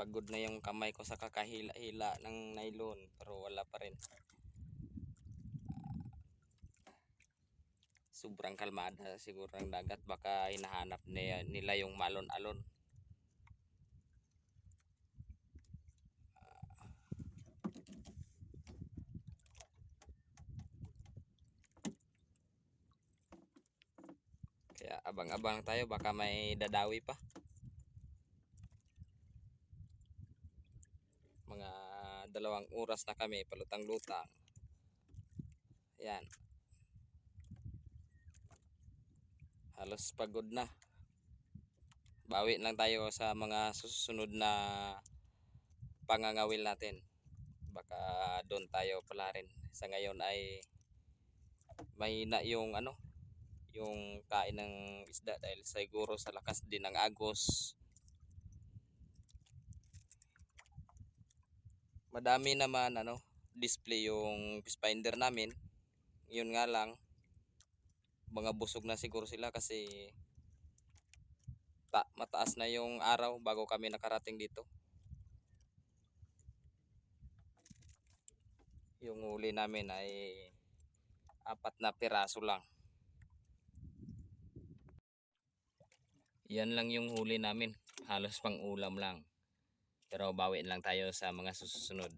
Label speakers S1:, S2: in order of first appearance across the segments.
S1: pagod na yung kamay ko sa kakahila-hila ng nylon, pero wala pa rin. Sobrang kalmada siguro ng dagat, baka hinahanap nila yung malon-alon. Kaya abang-abang tayo, baka may dadawi pa. Mga 2 oras na kami palutang-lutang. Yan. Halos pagod na. Bawi lang tayo sa mga susunod na pangangawil natin. Baka doon tayo pala rin. Sa ngayon ay mahina yung yung kain ng isda dahil siguro sa lakas din ng agos. Madami naman display yung fish finder namin. Yun nga lang, mga busog na siguro sila kasi mataas na yung araw bago kami nakarating dito. Yung huli namin ay 4 na piraso lang. Yan lang yung huli namin, halos pang ulam lang. Pero bawin lang tayo sa mga susunod.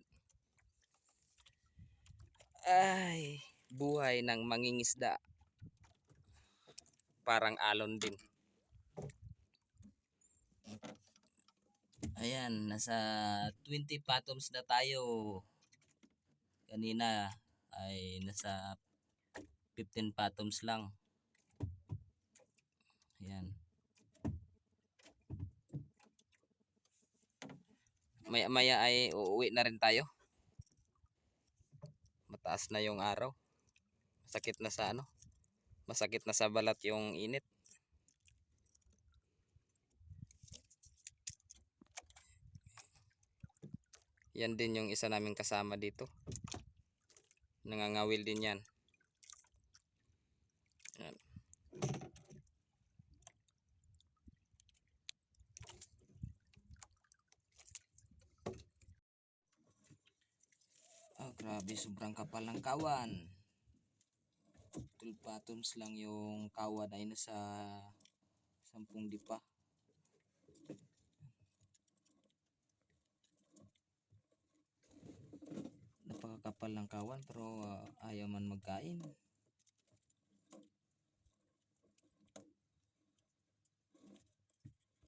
S1: Ay, buhay ng mangingisda. Parang alon din. Ayan, nasa 20 fathoms na tayo. Kanina ay nasa 15 fathoms lang. Ayan. Maya-maya ay uuwi na rin tayo. Mataas na yung araw. Masakit na sa masakit na sa balat yung init. Yan din yung isa naming kasama dito. Nangangawil din yan. Yan. Grabe, sobrang kapal ng kawan. 12 fathoms lang yung kawan ay nasa 10 dipa. Napakakapal ng kawan pero ayaw man magkain.